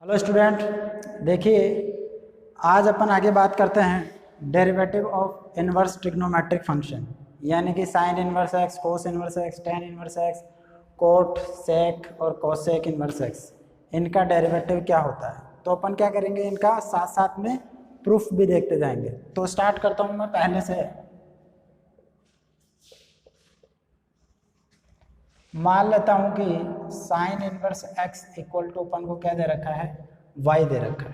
Hello student, देखिए आज अपन आगे बात करते हैं derivative of inverse trigonometric function, यानी कि sine inverse X, cos inverse X, tan inverse X, cot sec और कोसेक इनवर्स एक्स, इनका डेरिवेटिव क्या होता है। तो अपन क्या करेंगे, इनका साथ साथ में प्रूफ भी देखते जाएंगे। तो स्टार्ट करता हूँ मैं पहले से। मान लेता हूं कि sine inverse X equal to अपन को क्या दे रखा है, वाई दे रखा है।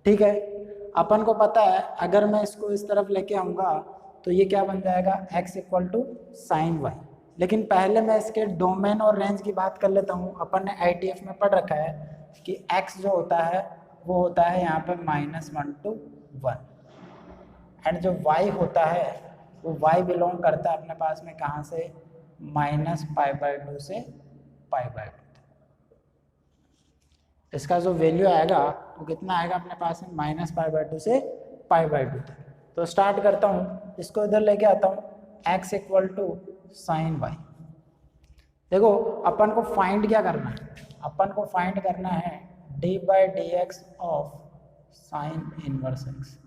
ठीक है, अपन को पता है अगर मैं इसको इस तरफ लेके आऊंगा तो ये क्या बन जाएगा, X equal to sine Y. लेकिन पहले मैं इसके डोमेन और रेंज की बात कर लेता हूँ। अपन ने आईटीएफ में पढ़ रखा है कि एक्स जो होता है वो होता है यहाँ पे -1 to 1, एंड जो वाई होता है वो वाई बिलोंग करता है अपने पास में कहाँ से, -π/2 से π/2। इसका जो वैल्यू आएगा वो कितना आएगा अपने पास में, -π/2 से π/2 तक। तो स्टार्ट करता हूँ, इसको इधर लेके आता हूँ, x equal to sine Y. देखो अपन को फाइंड क्या करना है, अपन को फाइंड करना है d/dx of sine inverse x.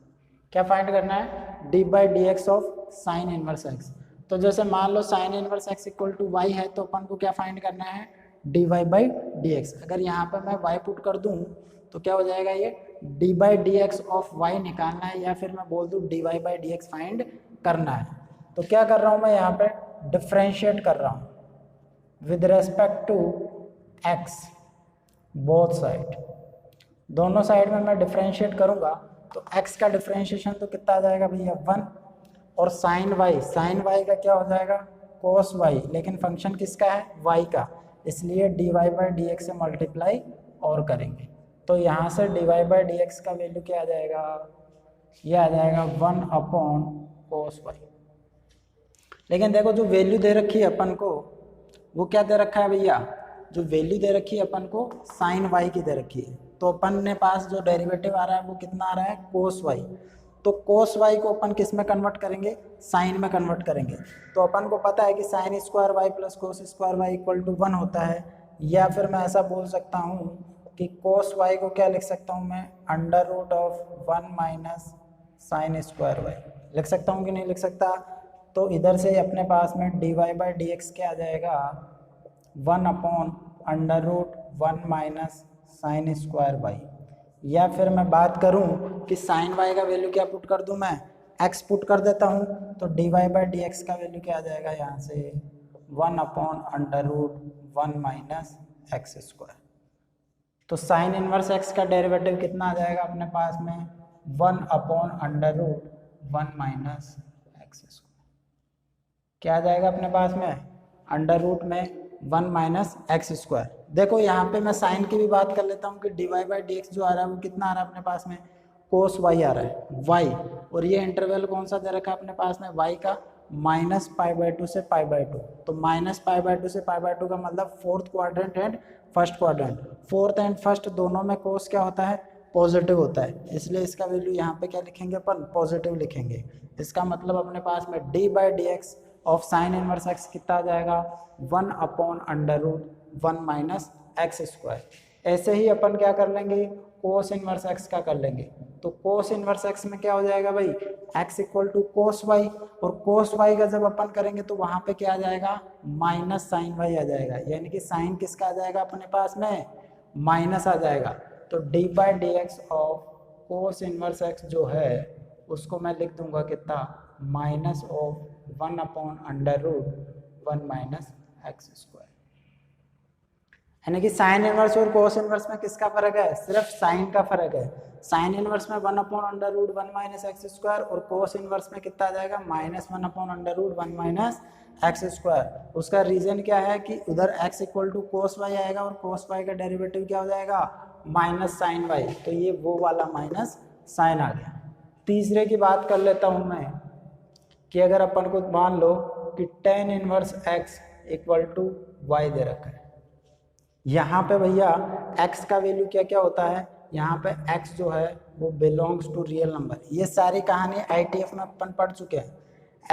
क्या फाइंड करना है, d/dx of sine inverse x. तो जैसे मान लो sine inverse X equal to Y है, तो अपन को क्या फाइंड करना है, dy/dx। अगर यहाँ पर मैं y पुट कर दूँ तो क्या हो जाएगा, ये d/dx ऑफ y निकालना है, या फिर मैं बोल दूँ dy/dx फाइंड करना है। तो क्या कर रहा हूँ मैं यहाँ पे, डिफ्रेंशिएट कर रहा हूँ with respect to x, both side, दोनों साइड में मैं डिफ्रेंशिएट करूँगा तो x का डिफ्रेंशिएशन तो कितना आ जाएगा भैया, 1। और साइन वाई का क्या हो जाएगा, कोस वाई, लेकिन फंक्शन किसका है, y का, इसलिए dy/dx से मल्टीप्लाई और करेंगे। तो यहाँ से dy/dx का वैल्यू क्या आ जाएगा, ये आ जाएगा 1/cos y। लेकिन देखो जो वैल्यू दे रखी है अपन को वो क्या दे रखा है भैया, जो वैल्यू दे रखी है अपन को साइन वाई की दे रखी है। तो अपन ने पास जो डेरिवेटिव आ रहा है वो कितना आ रहा है, कोस वाई। तो कोस वाई को अपन किस में कन्वर्ट करेंगे, साइन में कन्वर्ट करेंगे। तो अपन को पता है कि sine square Y plus cos square Y equal to 1 होता है। या फिर मैं ऐसा बोल सकता हूँ कि कोस वाई को क्या लिख सकता हूँ मैं, √1 माइनस साइन स्क्वायर वाई लिख सकता हूँ कि नहीं लिख सकता। तो इधर से अपने पास में dy/dx क्या आ जाएगा, 1/√1 माइनस साइन स्क्वायर वाई। या फिर मैं बात करूं कि साइन वाई का वैल्यू क्या पुट कर दूं मैं, x पुट कर देता हूं। तो dy/dx का वैल्यू क्या आ जाएगा यहाँ से, 1/√1 माइनस एक्स स्क्वायर। तो साइन इनवर्स x का डेरिवेटिव कितना आ जाएगा अपने पास में, 1/√1 माइनस एक्स स्क्वायर। क्या आ जाएगा अपने पास में, अंडर रूट में 1 माइनस एक्स स्क्वायर। देखो यहाँ पे मैं साइन की भी बात कर लेता हूँ कि dy/dx जो आ रहा है वो कितना आ रहा है अपने पास में, कोस वाई आ रहा है, y। और ये इंटरवल कौन सा दे रखा है अपने पास में, y का, -π/2 से π/2। तो -π/2 से π/2 का मतलब fourth quadrant and first quadrant. Fourth and first दोनों में कोस क्या होता है, पॉजिटिव होता है, इसलिए इसका वैल्यू यहाँ पे क्या लिखेंगे अपन, पॉजिटिव लिखेंगे। इसका मतलब अपने पास में d/dx of sine inverse x कितना आ जाएगा, 1/√1 माइनस एक्स स्क्वायर। ऐसे ही अपन क्या कर लेंगे, कोस इनवर्स एक्स का कर लेंगे। तो कोस इनवर्स एक्स में क्या हो जाएगा भाई, x equal to cos Y. और कोस वाई का जब अपन करेंगे तो वहां पे क्या आ जाएगा, माइनस साइन वाई आ जाएगा, यानी कि साइन किसका आ जाएगा अपने पास में, माइनस आ जाएगा। तो d/dx of cos inverse x जो है उसको मैं लिख दूंगा कितना, -1/√1 माइनस एक्स स्क्वायर। यानी कि साइन इनवर्स और कोस इनवर्स में किसका फर्क है, सिर्फ साइन का फर्क है। साइन इनवर्स में 1/√1 माइनस एक्स स्क्वायर, और कोस इनवर्स में कितना आ जाएगा, -1/√1 माइनस एक्स स्क्वायर। उसका रीजन क्या है कि उधर x equal to cos Y आएगा और कोस वाई का डेरिवेटिव क्या हो जाएगा, माइनस साइन वाई। तो ये वो वाला माइनस साइन आ गया। तीसरे की बात कर लेता हूँ मैं कि अगर अपन को मान लो कि tan inverse x equal to y दे रखा है। यहाँ पे भैया x का वैल्यू क्या क्या होता है, यहाँ पे x जो है वो बिलोंग्स टू रियल नंबर। ये सारी कहानी आईटीएफ में अपन पढ़ चुके हैं।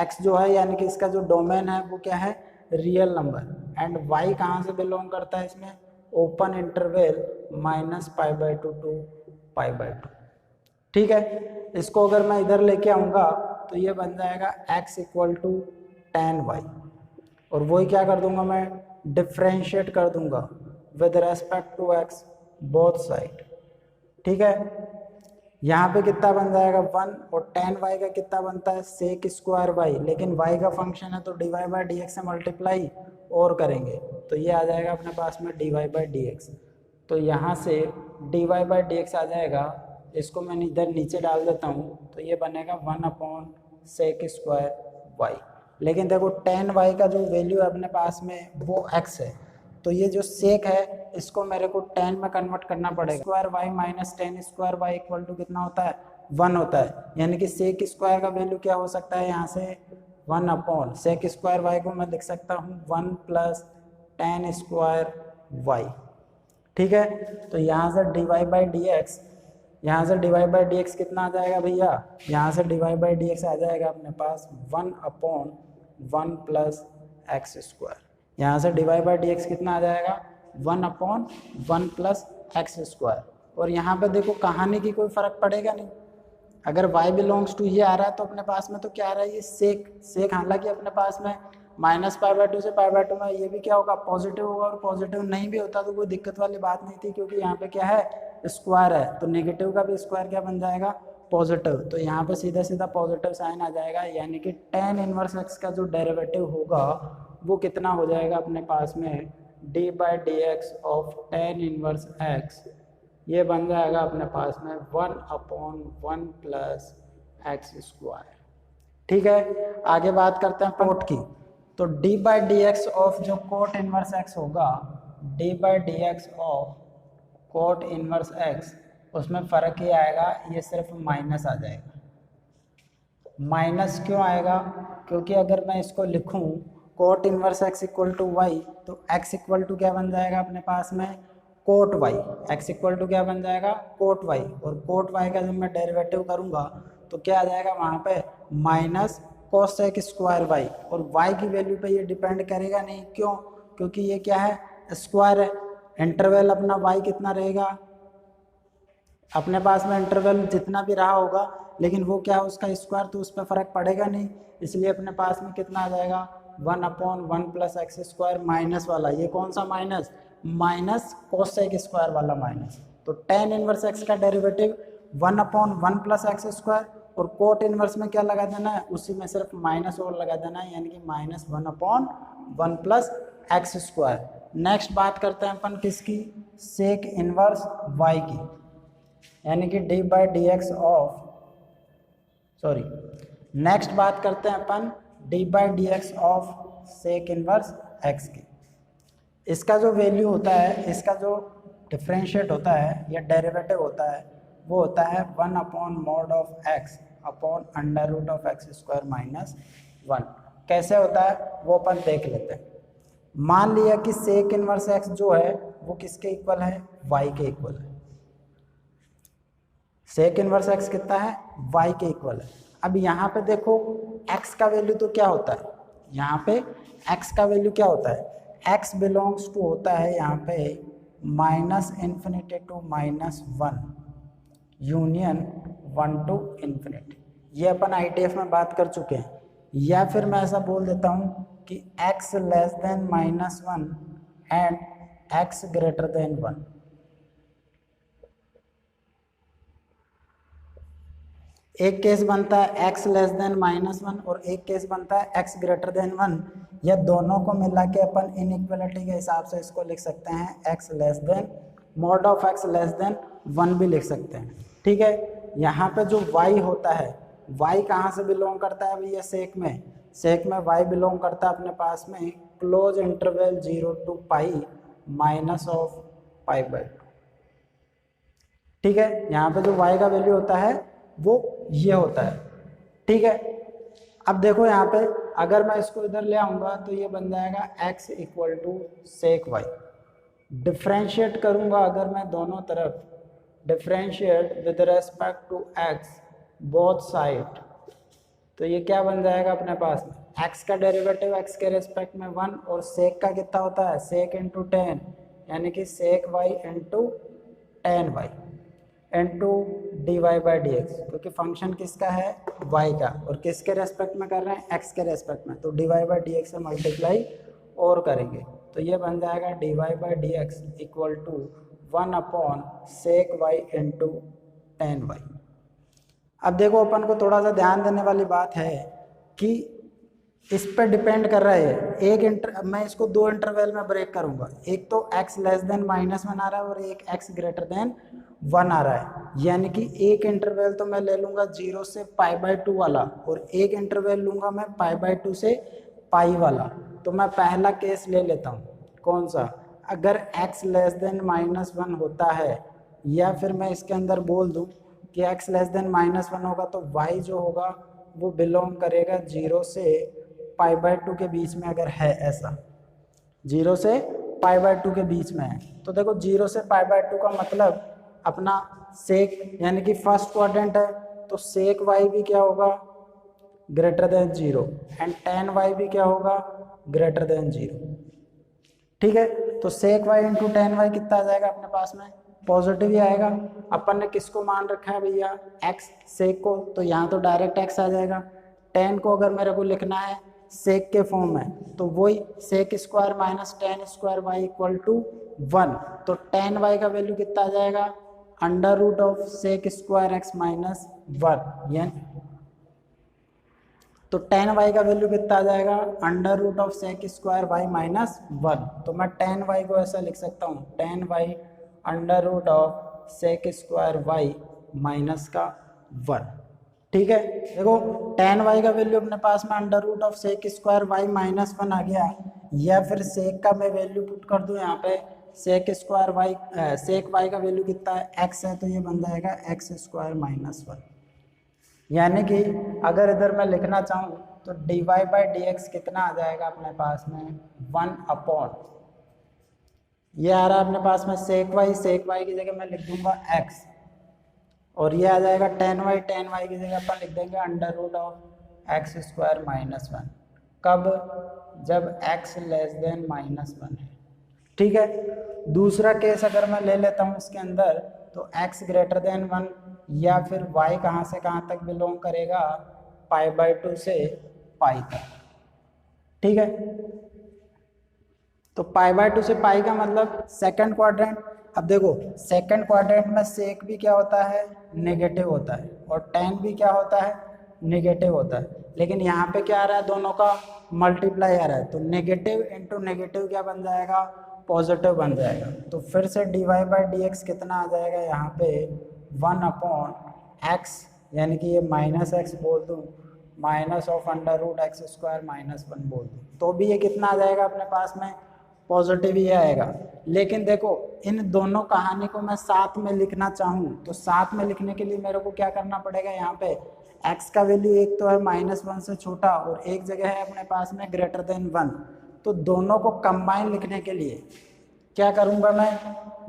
x जो है यानी कि इसका जो डोमेन है वो क्या है, रियल नंबर। एंड y कहाँ से बिलोंग करता है इसमें, ओपन इंटरवल -π/2 टू π/2। ठीक है, इसको अगर मैं इधर लेके आऊँगा तो ये बन जाएगा x = tan y, और वही क्या कर दूंगा मैं, डिफ्रेंशिएट कर दूंगा with respect to x both side. ठीक है, यहाँ पे कितना बन जाएगा 1, और tan y का कितना बनता है sec² y, लेकिन y का फंक्शन है तो dy/dx से मल्टीप्लाई और करेंगे तो ये आ जाएगा अपने पास में dy/dx। तो यहाँ से dy/dx आ जाएगा, इसको मैं इधर नीचे डाल देता हूँ तो ये बनेगा 1/sec² y। लेकिन देखो tan y का जो वैल्यू है अपने पास में वो x है, तो ये जो सेक है इसको मेरे को tan में कन्वर्ट करना पड़ेगा। Square y minus tan² y equal to कितना होता है 1 होता है, यानी कि sec² का वैल्यू क्या हो सकता है यहाँ से 1/sec² y को मैं लिख सकता हूँ 1 + tan² y। ठीक है, तो यहाँ से dy/dx, यहाँ से dy/dx कितना आ जाएगा भैया, यहाँ से dy/dx आ जाएगा अपने पास 1/1 + x²। यहाँ से dy/dx कितना आ जाएगा 1/1 + x²। और यहाँ पे देखो कहानी की कोई फर्क पड़ेगा नहीं, अगर y बिलोंग्स टू ये आ रहा है तो अपने पास में तो क्या आ रहा है ये सेक हालांकि अपने पास में -π/2 से π/2 में ये भी क्या होगा पॉजिटिव होगा, और पॉजिटिव नहीं भी होता तो कोई दिक्कत वाली बात नहीं थी, क्योंकि यहाँ पे क्या है स्क्वायर है, तो नेगेटिव का भी स्क्वायर क्या बन जाएगा पॉजिटिव, तो यहाँ पे सीधा सीधा पॉजिटिव साइन आ जाएगा, यानी कि tan इनवर्स x का जो डेरिवेटिव होगा वो कितना हो जाएगा अपने पास में d/dx of tan inverse x, ये बन जाएगा अपने पास में 1/1 + x²। ठीक है, आगे बात करते हैं कोट की, तो d/dx ऑफ जो कोट इनवर्स x होगा, d/dx of cot inverse x, उसमें फ़र्क ये आएगा, ये सिर्फ माइनस आ जाएगा। माइनस क्यों आएगा, क्योंकि अगर मैं इसको लिखूं कोट इनवर्स x = y, तो x = क्या बन जाएगा अपने पास में कोट y, x = क्या बन जाएगा कोट y, और कोट y का जब मैं डेरिवेटिव करूंगा तो क्या आ जाएगा वहाँ पे -cos² y, और y की वैल्यू पे ये डिपेंड करेगा नहीं, क्यों, क्योंकि ये क्या है स्क्वायर है, इंटरवल अपना y कितना रहेगा अपने पास में, इंटरवल जितना भी रहा होगा लेकिन वो क्या है उसका स्क्वायर, तो उस पर फर्क पड़ेगा नहीं, इसलिए अपने पास में कितना आ जाएगा 1/1 + x² माइनस वाला, ये कौन सा माइनस, -cos² वाला माइनस। तो tan इनवर्स x का डेरिवेटिव 1/1 + x², और कोट इनवर्स में क्या लगा देना है, उसी में सिर्फ माइनस और लगा देना है, यानी कि -1/1 + x²। नेक्स्ट बात करते हैं अपन किसकी, सेक इनवर्स y की, यानी कि d/dx ऑफ नेक्स्ट बात करते हैं अपन d/dx of sec inverse x की। इसका जो वैल्यू होता है, इसका जो डिफरेंशिएट होता है या डेरिवेटिव होता है, वो होता है 1/mod of x upon √x² - 1। कैसे होता है वो अपन देख लेते हैं। मान लिया कि सेक इनवर्स x जो है वो किसके इक्वल है, y के इक्वल है। सेक इनवर्स x कितना है, y के इक्वल है। अब यहाँ पे देखो x का वैल्यू तो क्या होता है, यहाँ पे x का वैल्यू क्या होता है, x बिलोंग्स टू होता है यहाँ पे -∞ टू -1 यूनियन 1 to ∞। ये अपन ITF में बात कर चुके हैं, या फिर मैं ऐसा बोल देता हूँ कि x less than -1 and x greater than 1। एक केस बनता है x लेस देन -1 और एक केस बनता है x ग्रेटर देन 1, या दोनों को मिला के अपन इनइक्वालिटी के हिसाब से इसको लिख सकते हैं x less than mod of x less than 1 भी लिख सकते हैं। ठीक है, यहाँ पे जो y होता है, y कहाँ से बिलोंग करता है भैया, सेक में y बिलोंग करता है अपने पास में close interval 0 to π minus of π/2। ठीक है, यहाँ पे जो y का वैल्यू होता है वो ये होता है। ठीक है, अब देखो यहाँ पे अगर मैं इसको इधर ले आऊँगा तो ये बन जाएगा x = sec y। डिफ्रेंशिएट करूँगा अगर मैं दोनों तरफ, differentiate with respect to x both side, तो ये क्या बन जाएगा अपने पास में x का डेरिवेटिव x के रेस्पेक्ट में 1, और सेक का कितना होता है सेक × tan, यानी कि sec y into tan y into d y by D x, क्योंकि फंक्शन किसका है, y का, और किसके रेस्पेक्ट में कर रहे हैं, x के रेस्पेक्ट में, तो d y by D x से मल्टीप्लाई और करेंगे तो ये बन जाएगा d y by D x equal to 1 upon sec y into tan y. अब देखो अपन को थोड़ा सा ध्यान देने वाली बात है कि इस पे डिपेंड कर रहा है मैं इसको दो इंटरवल में ब्रेक करूंगा, एक तो x लेस देन -1 आ रहा है और एक x ग्रेटर देन 1 आ रहा है, यानी कि एक इंटरवल तो मैं ले लूंगा 0 से π/2 वाला और एक इंटरवल लूंगा मैं π/2 से पाई वाला। तो मैं पहला केस ले लेता हूँ, कौन सा, अगर x लेस देन -1 होता है, या फिर मैं इसके अंदर बोल दूँ कि x लेस देन -1 होगा तो y जो होगा वो बिलोंग करेगा 0 से π/2 के बीच में, अगर है ऐसा 0 से π/2 के बीच में है। तो देखो 0 से π/2 का मतलब अपना सेक यानी कि फर्स्ट क्वाड्रेंट है, तो सेक वाई भी क्या होगा, greater than 0 and tan y भी क्या होगा, ग्रेटर देन 0। ठीक है, तो sec y into tan y कितना आ जाएगा अपने पास में, पॉजिटिव ही आएगा। अपन ने किसको मान रखा है भैया, एक्स सेक को, तो यहाँ तो डायरेक्ट एक्स आ जाएगा। टेन को अगर मेरे को लिखना है सेक के फॉर्म में तो वही sec square minus tan square Y equal to 1, तो टेन वाई का वैल्यू कितना आ जाएगा, under root of sec square x minus 1, यानी तो टेन वाई का वैल्यू कितना आ जाएगा, under root of sec square y minus 1। तो मैं टेन वाई को ऐसा लिख सकता हूँ, tan y under root of sec square y minus का 1। ठीक है, देखो टेन वाई का वैल्यू अपने पास में under root of sec square y minus 1 आ गया, या फिर सेक का मैं वैल्यू पुट कर दूं यहाँ पे, sec square y sec y का वैल्यू कितना है, एक्स है, तो ये बन जाएगा एक्स स्क्वायर माइनस 1। यानी कि अगर इधर मैं लिखना चाहूँ तो d y by D x कितना आ जाएगा अपने पास में, 1 अपॉन, ये आ रहा है अपने पास में सेक वाई की जगह मैं लिख दूंगा एक्स, और ये आ जाएगा टेन वाई की जगह अपन लिख देंगे under root of x square minus 1। कब, जब x लेस देन -1 है। ठीक है, दूसरा केस अगर मैं ले लेता हूँ इसके अंदर, तो x ग्रेटर देन 1, या फिर y कहाँ से कहाँ तक बिलोंग करेगा, π/2 से पाई तक। ठीक है, तो π/2 से पाई का मतलब सेकंड क्वाड्रेंट। अब देखो सेकंड क्वाड्रेंट में सेक भी क्या होता है, नेगेटिव होता है, और टेन भी क्या होता है, नेगेटिव होता है, लेकिन यहाँ पे क्या आ रहा है, दोनों का मल्टीप्लाई आ रहा है, तो नेगेटिव इंटू नेगेटिव क्या बन जाएगा, पॉजिटिव बन जाएगा। तो फिर से d y by D x कितना आ जाएगा यहाँ पे, 1 अपॉन एक्स, यानी कि ये माइनस एक्स बोल दूँ, minus of under root x square minus 1 बोल दूँ, तो भी ये कितना आ जाएगा अपने पास में, पॉजिटिव ही आएगा। लेकिन देखो इन दोनों कहानी को मैं साथ में लिखना चाहूँ तो साथ में लिखने के लिए मेरे को क्या करना पड़ेगा, यहाँ पे x का वैल्यू एक तो है -1 से छोटा और एक जगह है अपने पास में ग्रेटर देन 1, तो दोनों को कंबाइन लिखने के लिए क्या करूँगा मैं,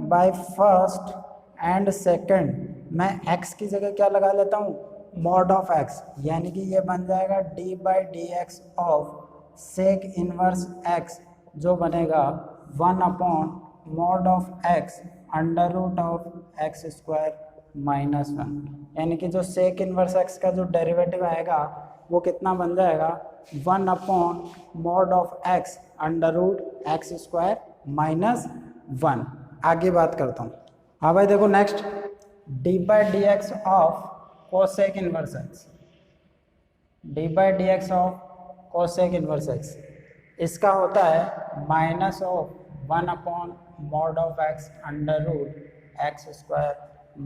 बाय फर्स्ट एंड सेकंड मैं x की जगह क्या लगा लेता हूँ, मॉड ऑफ x, यानी कि ये बन जाएगा d by D x of sec inverse x, जो बनेगा 1 upon mod of x under root of x square minus 1, यानी कि जो सेक इनवर्स x का जो डेरिवेटिव आएगा वो कितना बन जाएगा, 1 upon mod of x under root x square minus 1। आगे बात करता हूँ। हाँ भाई देखो next, d by D x of cosec inverse x, d by D x of cosec inverse x, इसका होता है minus of 1 upon mod of x under root x square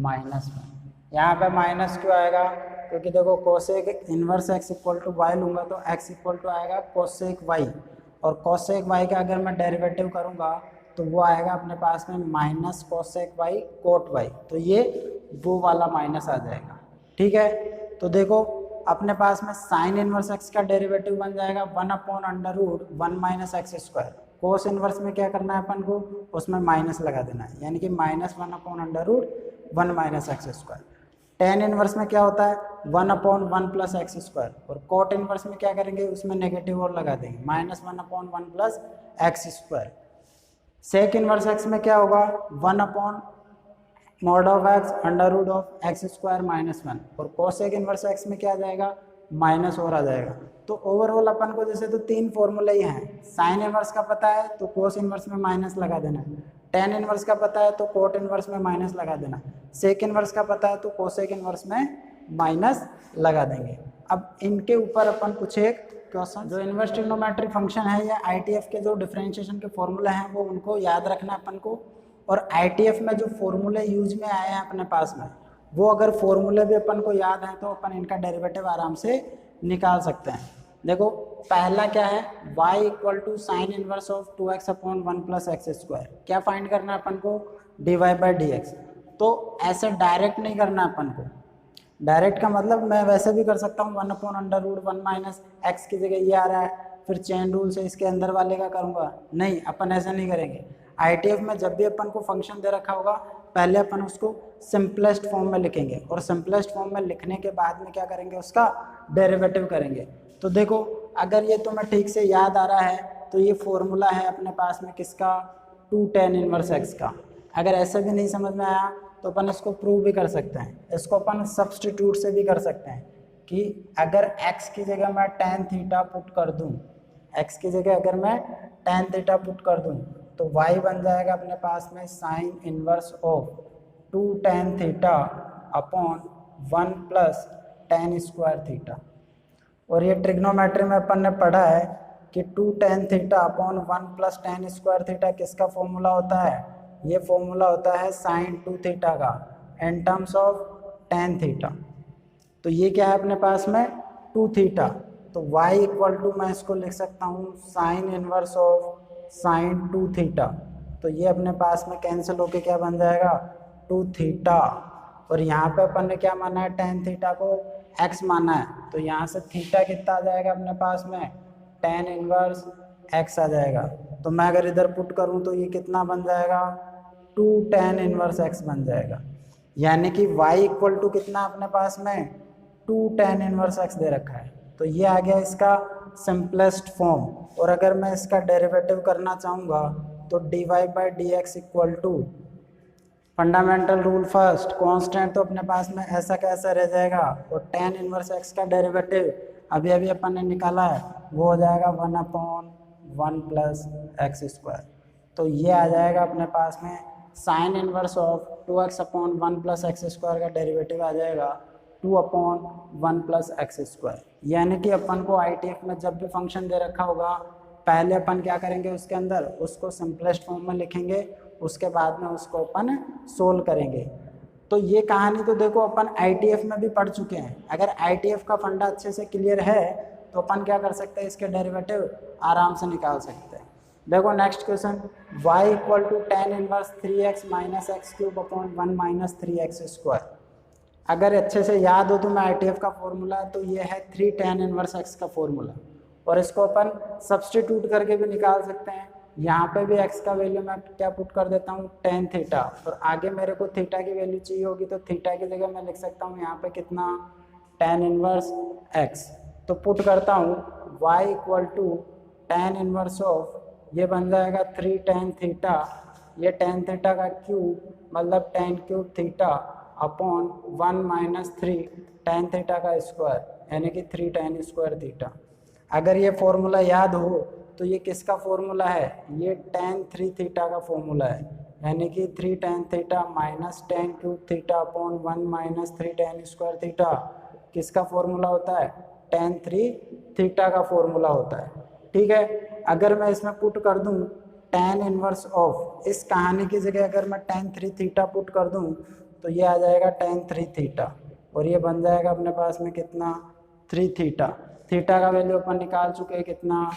minus 1। यहाँ पे माइनस क्यों आएगा, क्योंकि देखो cosec inverse x equal to y लूँगा तो x इक्वल टू आएगा कोसेक y, और कोसेक y का अगर मैं डेरिवेटिव करूँगा तो वो आएगा अपने पास में minus cosec y cot y, तो ये वो वाला माइनस आ जाएगा। ठीक है, तो देखो अपने पास में साइन इनवर्स x का डेरिवेटिव बन जाएगा 1 upon under root 1 minus x square. Cos inverse में क्या करना है अपन को, उसमें माइनस लगा देना है, यानी कि -1 upon under root 1 minus x square. Tan inverse में क्या होता है, 1 अपॉन 1 प्लस एक्स स्क्वायर, और कोट इनवर्स में क्या करेंगे, उसमें नेगेटिव और लगा देंगे, -1 upon 1 plus x square. Sec inverse x में क्या होगा, 1 upon mod of x under root of x square minus 1, और कोसेक इनवर्स एक्स में क्या आ जाएगा, माइनस और आ जाएगा। तो ओवरऑल अपन को जैसे तो 3 फॉर्मूले ही हैं, साइन इनवर्स का पता है तो कोस इनवर्स में माइनस लगा देना, टेन इनवर्स का पता है तो कोट इनवर्स में माइनस लगा देना, सेक इनवर्स का पता है तो कोसेक इनवर्स में माइनस लगा देंगे। अब इनके ऊपर अपन कुछ एक क्वेश्चन, जो इनवर्स ट्रिग्नोमेट्री फंक्शन है या आईटीएफ के जो डिफरेंशिएशन के फॉर्मूले हैं वो उनको याद रखना अपन को, और आईटीएफ में जो फॉर्मूले यूज में आए हैं अपने पास में वो अगर फॉर्मूले भी अपन को याद हैं तो अपन इनका डेरिवेटिव आराम से निकाल सकते हैं। देखो पहला क्या है, y equal to sine inverse of 2x upon 1 plus x square, क्या फाइंड करना है अपन को, dy बाई dx। तो ऐसे डायरेक्ट नहीं करना अपन को, डायरेक्ट का मतलब मैं वैसे भी कर सकता हूँ, 1 upon under root 1 minus x की जगह ये आ रहा है, फिर चेन रूल से इसके अंदर वाले का करूँगा, नहीं अपन ऐसा नहीं करेंगे। आईटीएफ में जब भी अपन को फंक्शन दे रखा होगा पहले अपन उसको सिंपलेस्ट फॉर्म में लिखेंगे, और सिंपलेस्ट फॉर्म में लिखने के बाद में क्या करेंगे, उसका डेरिवेटिव करेंगे। तो देखो अगर ये तुम्हें ठीक से याद आ रहा है तो ये फॉर्मूला है अपने पास में किसका, 2 tan इनवर्स एक्स का। अगर ऐसे भी नहीं समझ में आया तो अपन इसको प्रूव भी कर सकते हैं, इसको अपन सब्सटीट्यूट से भी कर सकते हैं कि अगर x की जगह मैं tan थीटा पुट कर दूं, x की जगह अगर मैं tan थीटा पुट कर दूं तो y बन जाएगा अपने पास में sine inverse of 2 tan theta upon 1 plus tan square theta. और ये ट्रिग्नोमेट्री में अपन ने पढ़ा है कि 2 tan theta upon 1 plus tan square theta किसका फॉर्मूला होता है, ये फॉर्मूला होता है साइन 2 थीटा का in terms of tan theta. तो ये क्या है अपने पास में 2 थीटा, तो y इक्वल टू मैं इसको लिख सकता हूँ sign inverse of sine 2 theta. तो ये अपने पास में कैंसिल होके क्या बन जाएगा, 2 थीटा, और यहाँ पे अपन ने क्या माना है, tan थीटा को x माना है, तो यहाँ से थीटा कितना आ जाएगा अपने पास में, tan इनवर्स x आ जाएगा। तो मैं अगर इधर पुट करूँ तो ये कितना बन जाएगा, 2 tan इनवर्स x बन जाएगा। यानी कि y इक्वल टू कितना अपने पास में, 2 tan इनवर्स x दे रखा है। तो ये आ गया इसका सिंपलेस्ट फॉर्म। और अगर मैं इसका डेरिवेटिव करना चाहूँगा तो dy by dx equal to, fundamental rule first, constant तो अपने पास में ऐसा कैसा रह जाएगा, और tan इनवर्स x का डेरिवेटिव अभी अभी अपन ने निकाला है वो हो जाएगा 1 अपॉन 1 प्लस एक्स स्क्वायर। तो ये आ जाएगा अपने पास में sine inverse of 2x upon 1 plus x square का डेरिवेटिव आ जाएगा 2 अपॉन 1 प्लस एक्स स्क्वायर। यानी कि अपन को आईटीएफ में जब भी फंक्शन दे रखा होगा पहले अपन क्या करेंगे, उसके अंदर उसको सिंपलेस्ट फॉर्म में लिखेंगे, उसके बाद में उसको अपन सोल्व करेंगे। तो ये कहानी तो देखो अपन आईटीएफ में भी पढ़ चुके हैं। अगर आईटीएफ का फंडा अच्छे से क्लियर है तो अपन क्या कर सकते हैं, इसके डेरिवेटिव आराम से निकाल सकते हैं। देखो next question, y equal to tan inverse 3x minus x cube upon 1 minus 3x square. अगर अच्छे से याद हो तो मैं आईटीएफ का फॉर्मूला तो ये है 3 tan इनवर्स x का फॉर्मूला, और इसको अपन सब्सटीट्यूट करके भी निकाल सकते हैं। यहाँ पे भी x का वैल्यू मैं क्या पुट कर देता हूँ, tan थीटा, और आगे मेरे को थीटा की वैल्यू चाहिए होगी तो थीटा की जगह मैं लिख सकता हूँ यहाँ पे कितना, tan इनवर्स x। तो पुट करता हूँ y equal to tan inverse of, ये बन जाएगा 3 tan थीटा, ये tan थीटा का क्यूब मतलब tan cube theta upon 1 minus 3 tan theta का स्क्वायर, यानी कि 3 tan स्क्वायर थीटा। अगर ये फॉर्मूला याद हो तो ये किसका फॉर्मूला है, ये tan 3 थीटा का फॉर्मूला है, यानी कि 3 tan theta minus tan cube theta upon 1 minus 3 tan square theta किसका फॉर्मूला होता है, tan 3 थीटा का फॉर्मूला होता है। ठीक है, अगर मैं इसमें पुट कर दूं tan इनवर्स ऑफ, इस कहानी की जगह अगर मैं tan 3 थीटा पुट कर दूं तो ये आ जाएगा tan 3 थीटा, और ये बन जाएगा अपने पास में कितना, 3 थीटा। थीटा का वैल्यू अपन निकाल चुके हैं कितना,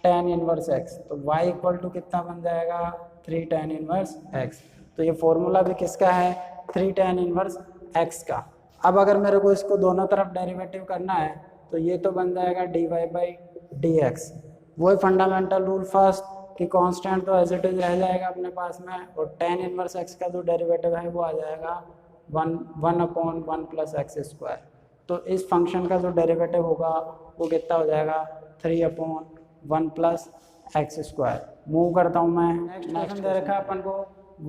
tan इनवर्स x। तो y इक्वल टू कितना बन जाएगा, 3 tan इनवर्स x। तो ये फॉर्मूला भी किसका है, 3 tan इनवर्स x का। अब अगर मेरे को इसको दोनों तरफ डेरिवेटिव करना है तो ये तो बन जाएगा dy बाई dx। वही फंडामेंटल रूल फर्स्ट कि कांस्टेंट तो एज इट इज रह जाएगा अपने पास में, और tan इनवर्स x का जो डेरिवेटिव है वो आ जाएगा 1 अपॉन 1 प्लस एक्स स्क्वायर। तो इस फंक्शन का जो डेरिवेटिव होगा वो कितना हो जाएगा, 3 upon 1 plus x square. Move करता हूँ मैं। नेक्स्ट क्वेश्चन दे रखा है अपन को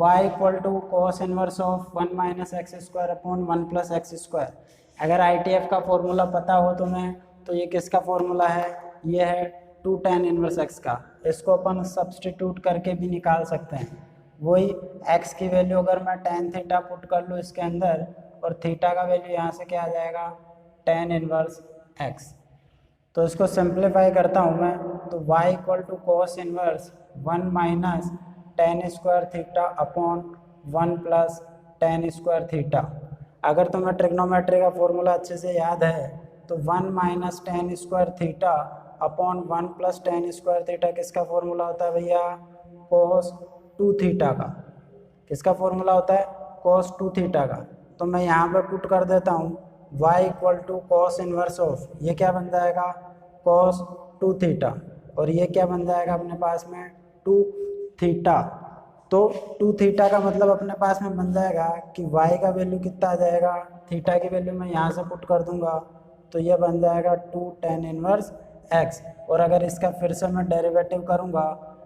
y equal to cos inverse of 1 minus x square upon 1 plus x square. अगर ITF का फॉर्मूला पता हो तुम्हें तो ये किसका फॉर्मूला है, ये है 2 tan इनवर्स x का। इसको अपन सब्सटीट्यूट करके भी निकाल सकते हैं। वही x की वैल्यू अगर मैं tan थीटा पुट कर लूँ इसके अंदर, और थीटा का वैल्यू यहाँ से क्या आ जाएगा tan इनवर्स x। तो इसको सिंप्लीफाई करता हूँ मैं, तो y equal to cos inverse 1 minus tan square theta upon 1 plus tan square theta. अगर तुम्हें ट्रिग्नोमेट्री का फॉर्मूला अच्छे से याद है तो 1 minus tan square theta upon 1 plus tan square theta किसका फॉर्मूला होता है भैया, cos 2 थीटा का। किसका फॉर्मूला होता है, cos 2 थीटा का। तो मैं यहाँ पे पुट कर देता हूँ y equal to cos inverse of, ये क्या बन जाएगा cos 2 थीटा, और ये क्या बन जाएगा अपने पास में 2 थीटा। तो 2 थीटा का मतलब अपने पास में बन जाएगा कि y का वैल्यू कितना आ जाएगा, थीटा की वैल्यू मैं यहाँ से पुट कर दूंगा तो ये बन जाएगा 2 tan इनवर्स x। और अगर इसका फिर से मैं डेरिवेटिव करूँगा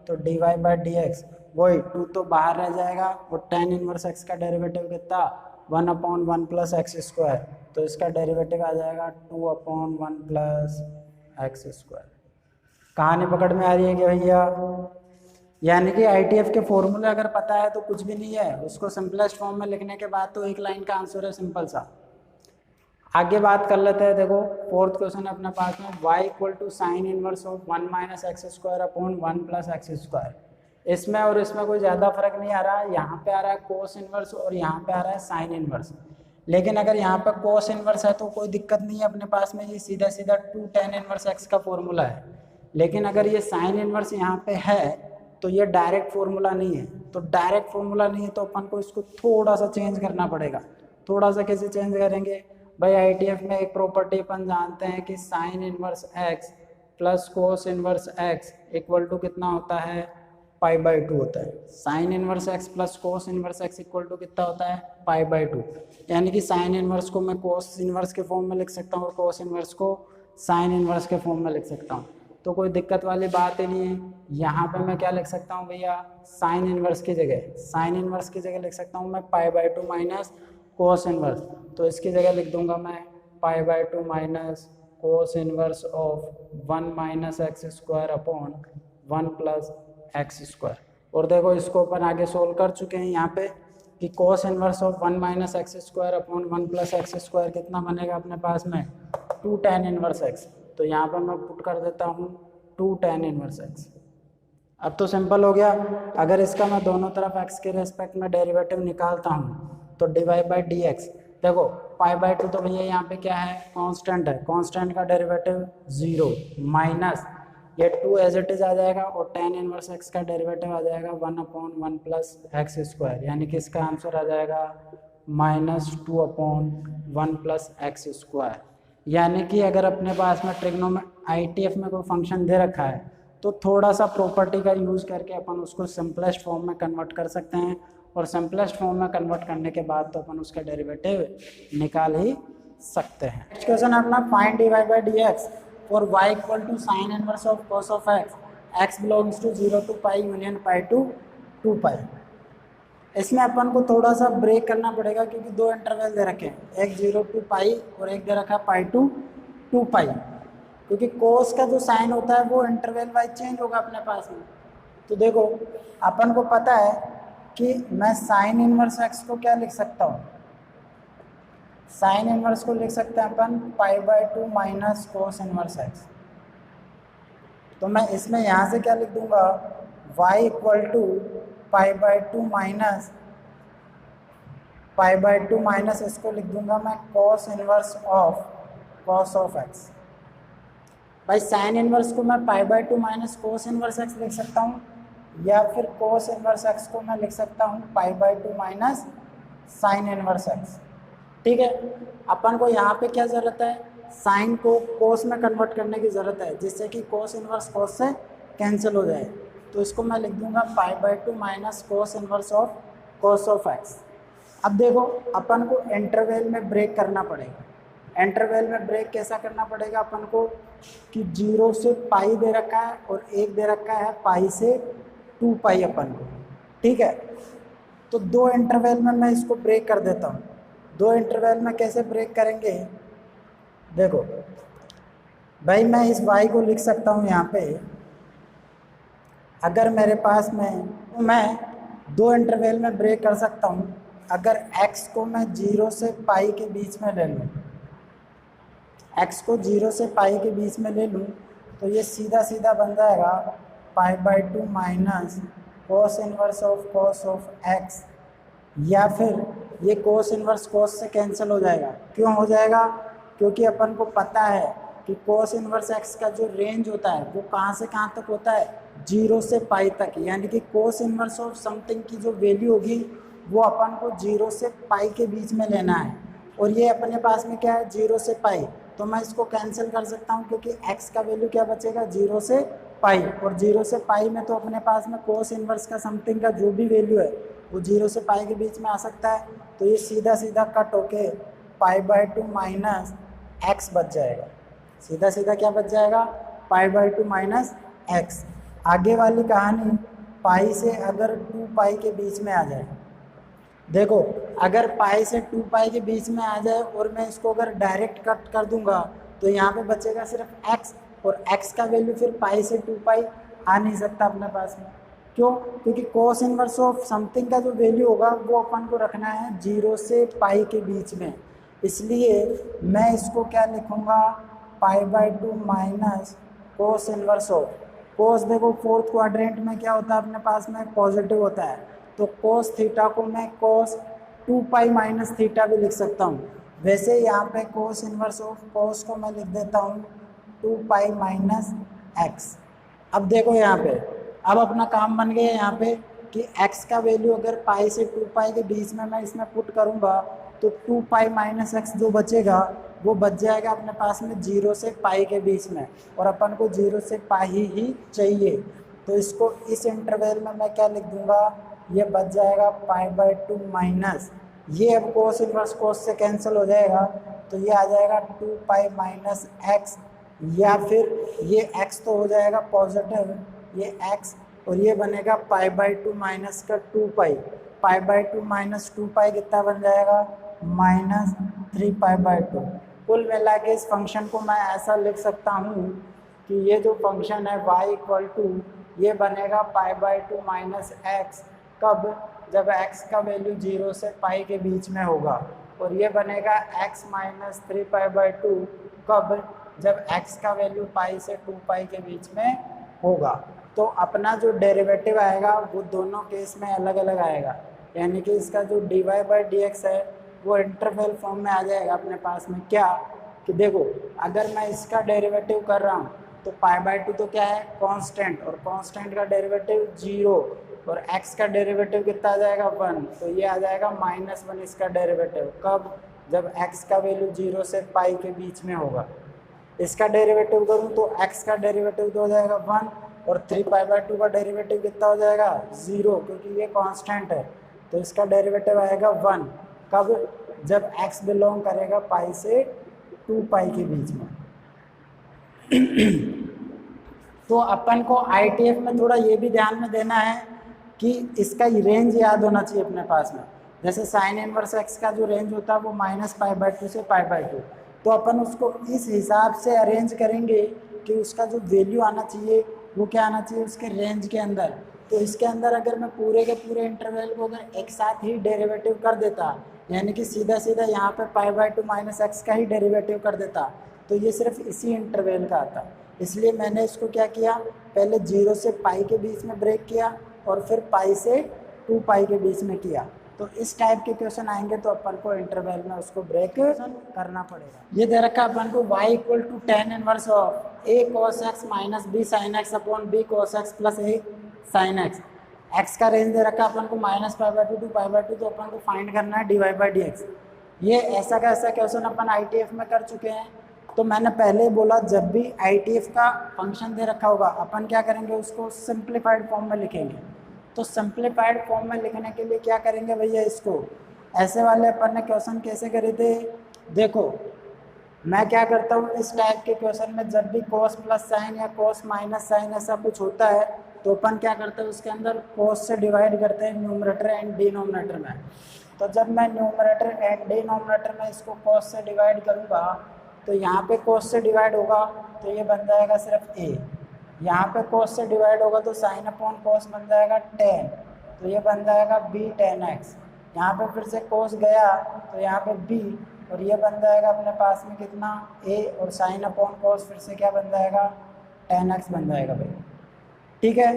तो dy बाई डी एक्स, वही 2 तो बाहर रह जाएगा, और tan इनवर्स x का डेरिवेटिव कितना 1 अपॉन 1 प्लस एक्स स्क्वायर, तो इसका डेरिवेटिव आ जाएगा 2 अपॉन 1 प्लस एक्स स्क्वायर। कहानी पकड़ में आ रही है कि भैया, यानी कि ITF के फॉर्मूले अगर पता है तो कुछ भी नहीं है, उसको सिंपलेस्ट फॉर्म में लिखने के बाद तो एक लाइन का आंसर है, सिंपल सा। आगे बात कर लेते हैं। देखो फोर्थ क्वेश्चन है अपने पास में y equal to sine inverse of 1 minus x square upon 1 plus x square. इसमें और इसमें कोई ज़्यादा फर्क नहीं आ रहा है, यहाँ पे आ रहा है कोस इनवर्स और यहाँ पे आ रहा है साइन इनवर्स। लेकिन अगर यहाँ पर कोस इनवर्स है तो कोई दिक्कत नहीं है अपने पास में, ये सीधा सीधा 2 tan इनवर्स x का फॉर्मूला है। लेकिन अगर ये साइन इनवर्स यहाँ पे है तो ये डायरेक्ट फॉर्मूला नहीं है। तो डायरेक्ट फॉर्मूला नहीं है तो अपन को इसको थोड़ा सा चेंज करना पड़ेगा। थोड़ा सा कैसे चेंज करेंगे भाई, ITF में एक प्रॉपर्टी अपन जानते हैं कि sine inverse x plus cos inverse x equal to कितना होता है, पाई बाई 2 होता है। Sine inverse x plus cos inverse x equal to कितना होता है, पाई बाई 2। यानी कि साइन इनवर्स को मैं कोस इनवर्स के फॉर्म में लिख सकता हूँ और कोस इनवर्स को साइन इनवर्स के फॉर्म में लिख सकता हूँ। तो कोई दिक्कत वाली बात ही नहीं है। यहाँ पे मैं क्या लिख सकता हूँ भैया, साइन इनवर्स की जगह लिख सकता हूँ मैं pi by 2 minus cos inverse. तो इसकी जगह लिख दूंगा मैं pi by 2 minus cos inverse of 1 minus x square upon 1 plus x square. और देखो इसको अपन आगे सोल्व कर चुके हैं यहाँ पे कि cos inverse of 1 minus x square upon 1 plus x square कितना बनेगा अपने पास में 2 tan इनवर्स x। तो यहाँ पर मैं पुट कर देता हूँ 2 tan इनवर्स x। अब तो सिंपल हो गया। अगर इसका मैं दोनों तरफ x के रेस्पेक्ट में डेरिवेटिव निकालता हूँ तो dy बाई डी एक्स, देखो पाई बाई 2 तो भैया यहाँ पे क्या है, कांस्टेंट है, कांस्टेंट का डेरिवेटिव 0 माइनस ये 2 एज इट इज आ जाएगा, और tan इनवर्स x का डेरिवेटिव आ जाएगा 1 अपॉन 1 प्लस एक्स स्क्वायर। यानी कि इसका आंसर आ जाएगा -2 अपॉन 1 प्लस एक्स स्क्वायर। यानी कि अगर अपने पास में ट्रिग्नो में ITF में कोई फंक्शन दे रखा है तो थोड़ा सा प्रॉपर्टी का यूज़ करके अपन उसको सिंपलेस्ट फॉर्म में कन्वर्ट कर सकते हैं, और सिंपलेस्ट फॉर्म में कन्वर्ट करने के बाद तो अपन उसका डेरिवेटिव निकाल ही सकते हैं। नेक्स्ट क्वेश्चन है अपना find dy by D x for y equal to sine inverse of cos of x belongs to 0 to pi union pi to 2 pi. इसमें अपन को थोड़ा सा ब्रेक करना पड़ेगा क्योंकि 2 इंटरवल दे रखे हैं, एक 0 टू पाई और एक दे रखा है पाई टू 2 पाई। क्योंकि कोस का जो साइन होता है वो इंटरवल वाइज चेंज होगा अपने पास में। तो देखो अपन को पता है कि मैं साइन इनवर्स x को क्या लिख सकता हूँ, साइन इनवर्स को लिख सकते हैं अपन pi by 2 minus cos inverse x। तो मैं इसमें यहाँ से क्या लिख दूंगा, y equal to pi by 2 minus pi by 2 minus इसको लिख दूंगा मैं कॉस इनवर्स ऑफ x। भाई साइन इनवर्स को मैं pi by 2 minus cos inverse x लिख सकता हूँ, या फिर कोस इनवर्स x को मैं लिख सकता हूँ पाई by 2 minus sign inverse x। ठीक है, अपन को यहाँ पे क्या ज़रूरत है, साइन को कोस में कन्वर्ट करने की ज़रूरत है, जिससे कि कोस इनवर्स कोस से कैंसिल हो जाए। तो इसको मैं लिख दूंगा पाई by 2 minus cos inverse of cos of x। अब देखो अपन को इंटरवल में ब्रेक करना पड़ेगा। इंटरवल में ब्रेक कैसा करना पड़ेगा अपन को कि 0 से पाई दे रखा है और 1 दे रखा है पाई से 2 पाई अपन को, ठीक है। तो 2 इंटरवल में मैं इसको ब्रेक कर देता हूँ। 2 इंटरवल में कैसे ब्रेक करेंगे, देखो भाई मैं इस y को लिख सकता हूँ यहाँ पे, अगर मेरे पास में, तो मैं 2 इंटरवल में ब्रेक कर सकता हूँ। अगर x को मैं 0 से पाई के बीच में ले लूँ, x को 0 से पाई के बीच में ले लूँ, तो ये सीधा सीधा बन जाएगा π/2 minus cos inverse of cos of x, या फिर ये cos इनवर्स cos से कैंसिल हो जाएगा। क्यों हो जाएगा, क्योंकि अपन को पता है कि cos इनवर्स x का जो रेंज होता है वो कहाँ से कहाँ तक होता है, 0 से पाई तक। यानी कि cos इनवर्स ऑफ समथिंग की जो वैल्यू होगी वो अपन को 0 से पाई के बीच में लेना है, और ये अपने पास में क्या है, 0 से पाई। तो मैं इसको कैंसिल कर सकता हूँ, क्योंकि x का वैल्यू क्या बचेगा, 0 से पाई, और 0 से पाई में तो अपने पास में cos इनवर्स का समथिंग का जो भी वैल्यू है वो 0 से पाई के बीच में आ सकता है। तो ये सीधा सीधा कट होके π/2 माइनस x बच जाएगा। सीधा सीधा क्या बच जाएगा, π/2 माइनस x। आगे वाली कहानी पाई से अगर 2 पाई के बीच में आ जाए, देखो अगर पाई से 2 पाई के बीच में आ जाए और मैं इसको अगर डायरेक्ट कट कर दूंगा तो यहाँ पे बचेगा सिर्फ x, और x का वैल्यू फिर पाई से 2 पाई आ नहीं सकता अपने पास में। क्यों, क्योंकि cos इनवर्स ऑफ समथिंग का जो वैल्यू होगा वो अपन को रखना है 0 से पाई के बीच में। इसलिए मैं इसको क्या लिखूंगा, π/2 minus cos inverse of cos, देखो फोर्थ क्वाड्रेंट में क्या होता है अपने पास में, पॉजिटिव होता है। तो cos थीटा को मैं cos 2 पाई माइनस थीटा भी लिख सकता हूँ। वैसे यहाँ पे cos इनवर्स ऑफ cos को मैं लिख देता हूँ 2 पाई माइनस x। अब देखो यहाँ पे, अब अपना काम बन गया यहाँ पे कि x का वैल्यू अगर पाई से 2 पाई के बीच में मैं इसमें पुट करूँगा तो 2 पाई माइनस x जो बचेगा वो बच जाएगा अपने पास में 0 से पाई के बीच में, और अपन को 0 से पाई ही चाहिए। तो इसको इस इंटरवल में मैं क्या लिख दूंगा, ये बच जाएगा π/2 माइनस, ये अब cos इनवर्स cos से कैंसिल हो जाएगा, तो ये आ जाएगा 2 पाई माइनस x, या फिर ये x तो हो जाएगा पॉजिटिव, ये x, और ये बनेगा π/2 माइनस का 2 पाई। π/2 माइनस 2 पाई कितना बन जाएगा, माइनस 3 π/2। कुल मिला के इस फंक्शन को मैं ऐसा लिख सकता हूँ कि ये जो फंक्शन है y इक्वल टू, ये बनेगा π/2 माइनस x, कब, जब x का वैल्यू 0 से पाई के बीच में होगा, और ये बनेगा x माइनस 3 π/2, कब, जब x का वैल्यू पाई से 2 पाई के बीच में होगा। तो अपना जो डेरिवेटिव आएगा वो दोनों केस में अलग अलग आएगा, यानी कि इसका जो dy/dx है वो इंटरवल फॉर्म में आ जाएगा अपने पास में। क्या कि देखो अगर मैं इसका डेरिवेटिव कर रहा हूँ तो π/2 तो क्या है, कांस्टेंट, और कांस्टेंट का डेरिवेटिव 0, और x का डेरिवेटिव कितना आ जाएगा 1, तो ये आ जाएगा -1 इसका डेरिवेटिव, कब, जब x का वैल्यू 0 से पाई के बीच में होगा। इसका डेरिवेटिव करूँ तो x का डेरिवेटिव तो हो जाएगा 1, और 3 π/2 का डेरिवेटिव कितना हो जाएगा 0, क्योंकि ये कांस्टेंट है, तो इसका डेरिवेटिव आएगा 1, कब, जब x बिलोंग करेगा पाई से 2 पाई के बीच में। तो अपन को ITF में थोड़ा ये भी ध्यान में देना है कि इसका रेंज याद होना चाहिए अपने पास में। जैसे साइन इनवर्स x का जो रेंज होता है वो -π/2 से π/2, तो अपन उसको इस हिसाब से अरेंज करेंगे कि उसका जो वैल्यू आना चाहिए वो क्या आना चाहिए, उसके रेंज के अंदर। तो इसके अंदर अगर मैं पूरे के पूरे इंटरवल को अगर एक साथ ही डेरिवेटिव कर देता, यानी कि सीधा सीधा यहाँ पे π/2 माइनस x का ही डेरिवेटिव कर देता, तो ये सिर्फ इसी इंटरवल का आता। इसलिए मैंने इसको क्या किया, पहले 0 से पाई के बीच में ब्रेक किया और फिर पाई से 2 पाई के बीच में किया। तो इस टाइप के क्वेश्चन आएंगे तो अपन को इंटरवल में उसको ब्रेक करना पड़ेगा। ये दे रखा अपन को y equal to tan inverse of a cos x minus b sin x upon b cos x plus a sin x। x का रेंज दे रखा अपन को -π/2 to π/2, तो अपन को फाइंड करना है dy/dx। ये ऐसा का ऐसा क्वेश्चन अपन ITF में कर चुके हैं। तो मैंने पहले बोला जब भी ITF का फंक्शन दे रखा होगा अपन क्या करेंगे, उसको सिंप्लीफाइड फॉर्म में लिखेंगे। तो सिंप्लीफाइड फॉर्म में लिखने के लिए क्या करेंगे भैया, इसको ऐसे वाले अपन ने क्वेश्चन कैसे करे थे, देखो मैं क्या करता हूँ इस टाइप के क्वेश्चन में जब भी cos प्लस साइन या cos माइनस साइन ऐसा कुछ होता है तो अपन क्या करते हैं उसके अंदर कोस से डिवाइड करते हैं न्यूमरेटर एंड डिनोमिनेटर में। तो जब मैं न्यूमरेटर एंड डिनोमिनेटर में इसको कोस से डिवाइड करूँगा तो यहाँ पे कोस से डिवाइड होगा तो ये बन जाएगा सिर्फ a, यहाँ पे कोस से डिवाइड होगा तो साइन अपॉन कोस बन जाएगा टेन, तो ये बन जाएगा b tan x। यहाँ पे फिर से कोस गया तो यहाँ पे b, और ये बन जाएगा अपने पास में कितना a, और साइन अपॉन कोस फिर से क्या बन जाएगा tan x बन जाएगा भाई। ठीक है,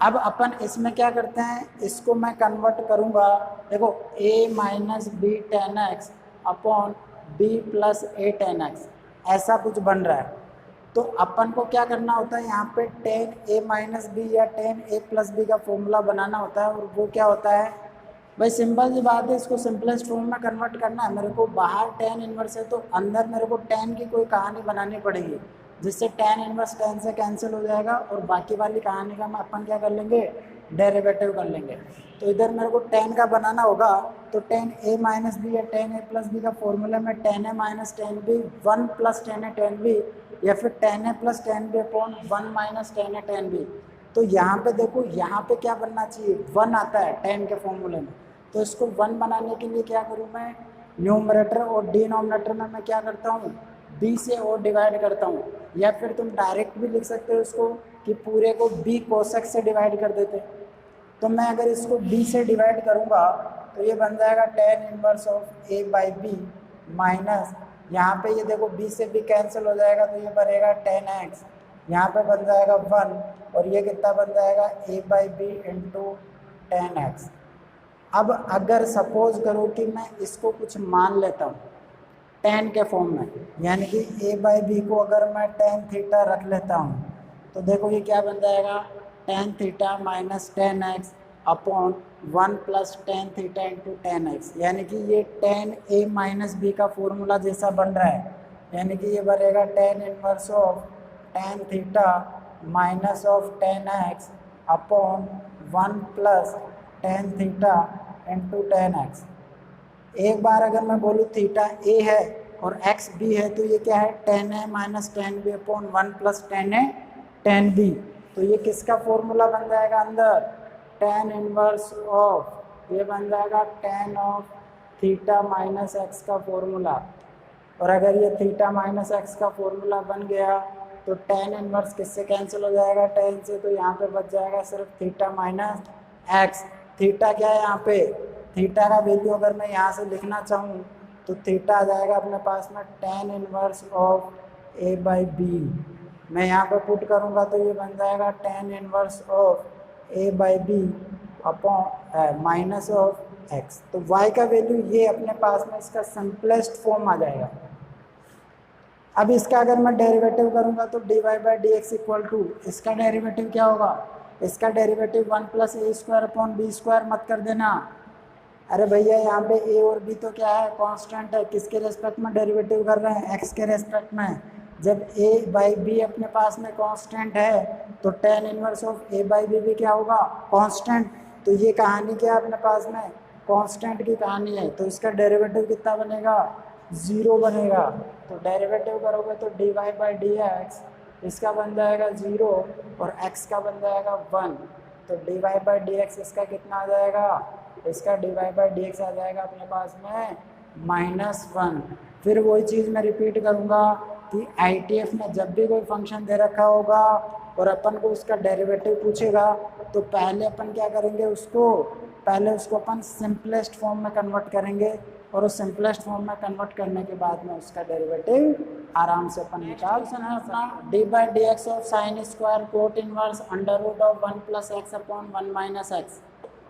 अब अपन इसमें क्या करते हैं, इसको मैं कन्वर्ट करूँगा। देखो a minus b tan x upon b plus a tan x ऐसा कुछ बन रहा है। तो अपन को क्या करना होता है, यहाँ पे टेन a माइनस बी या टेन a प्लस बी का फॉर्मूला बनाना होता है। और वो क्या होता है भाई, सिंपल सी बात है, इसको सिंपलेस्ट फॉर्म में कन्वर्ट करना है। मेरे को बाहर टेन इनवर्स है तो अंदर मेरे को टेन की कोई कहानी बनानी पड़ेगी, जिससे टेन इनवर्स टेन से कैंसिल हो जाएगा और बाकी वाली कहानी का मैं अपन क्या कर लेंगे, डेरिवेटिव कर लेंगे। तो इधर मेरे को टेन का बनाना होगा तो टेन ए माइनस बी या टेन ए प्लस बी का फॉर्मूला में tan A minus tan B one plus tan A tan B, या फिर tan A plus tan B upon one minus tan A tan B. तो यहाँ पे देखो, यहाँ पे क्या बनना चाहिए, वन आता है टेन के फॉर्मूले में। तो इसको वन बनाने के लिए क्या करूँ मैं, न्यूमरेटर और डिनोमिनेटर में मैं क्या करता हूँ, b से और डिवाइड करता हूँ, या फिर तुम डायरेक्ट भी लिख सकते हो इसको कि पूरे को b कोसेक से डिवाइड कर देते। तो मैं अगर इसको b से डिवाइड करूँगा तो ये बन जाएगा tan inverse of a by b minus, यहाँ पे ये देखो b से b कैंसिल हो जाएगा तो ये बनेगा टेन एक्स, यहाँ पे बन जाएगा वन, और ये कितना बन जाएगा a by b into tan x. अब अगर सपोज करो कि मैं इसको कुछ मान लेता हूँ टेन के फॉर्म में, यानी कि a बाई बी को अगर मैं टेन थीटा रख लेता हूँ तो देखो ये क्या बन जाएगा, tan theta minus ten x upon one plus tan theta into tan x, यानी कि ये टेन a माइनस बी का फॉर्मूला जैसा बन रहा है। यानी कि ये बनेगा ten inverse of tan theta minus of ten x upon one plus tan theta into tan x. एक बार अगर मैं बोलूँ थीटा ए है और एक्स बी है तो ये क्या है, tan A minus tan B upon one plus tan A tan B. तो ये किसका फॉर्मूला बन जाएगा अंदर, टेन इनवर्स ऑफ, ये बन जाएगा ten of theta minus x का फॉर्मूला। और अगर ये थीटा माइनस एक्स का फॉर्मूला बन गया तो टेन इनवर्स किससे कैंसिल हो जाएगा, टेन से, तो यहाँ पे बच जाएगा सिर्फ थीटा माइनस एक्स। थीटा क्या है यहाँ पे, थीटा का वैल्यू अगर मैं यहाँ से लिखना चाहूँ तो थीटा आ जाएगा अपने पास में tan inverse of a by b. मैं यहाँ पे पुट करूँगा तो ये बन जाएगा tan inverse of a by b upon minus of x। तो y का वैल्यू ये अपने पास में इसका सिंपलेस्ट फॉर्म आ जाएगा। अब इसका अगर मैं डेरिवेटिव करूँगा तो dy by D x equal to, इसका डेरिवेटिव क्या होगा, इसका derivative one plus a square upon b square मत कर देना। अरे भैया यहाँ पे a और b तो क्या है, कांस्टेंट है, किसके रेस्पेक्ट में डेरिवेटिव कर रहे हैं, x के रेस्पेक्ट में। जब a बाई बी अपने पास में कांस्टेंट है तो tan inverse of a by b भी क्या होगा, कांस्टेंट। तो ये कहानी क्या है अपने पास में, कांस्टेंट की कहानी है। तो इसका डेरिवेटिव कितना बनेगा, ज़ीरो बनेगा। तो डेरिवेटिव करोगे तो dy बाई डी एक्स, इसका बन जाएगा ज़ीरो और x का बन जाएगा वन। तो dy बाई डी एक्स इसका कितना आ जाएगा, इसका dy बाई डी एक्स आ जाएगा अपने पास में माइनस वन। फिर वही चीज़ मैं रिपीट करूँगा कि ITF में जब भी कोई फंक्शन दे रखा होगा और अपन को उसका डेरिवेटिव पूछेगा तो पहले अपन क्या करेंगे, पहले उसको अपन सिंपलेस्ट फॉर्म में कन्वर्ट करेंगे, और उस सिंपलेस्ट फॉर्म में कन्वर्ट करने के बाद में उसका डेरिवेटिव आराम से अपन निकाल सकते अपना d by D x of sine square cot inverse under root of one plus x upon one minus x.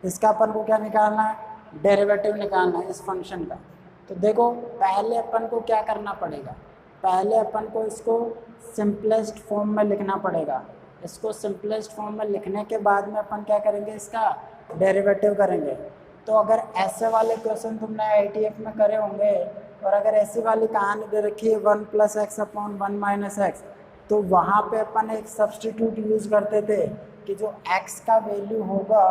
इसका अपन को क्या निकालना है, डेरिवेटिव निकालना है इस फंक्शन का। तो देखो पहले अपन को क्या करना पड़ेगा, पहले अपन को इसको सिंपलेस्ट फॉर्म में लिखना पड़ेगा। इसको सिंपलेस्ट फॉर्म में लिखने के बाद में अपन क्या करेंगे, इसका डेरिवेटिव करेंगे। तो अगर ऐसे वाले क्वेश्चन तुमने ITF में करे होंगे और अगर ऐसी वाली कहानी दे रखी है one plus x upon one minus x, तो वहाँ पे अपन एक सब्सटीट्यूट यूज़ करते थे कि जो x का वैल्यू होगा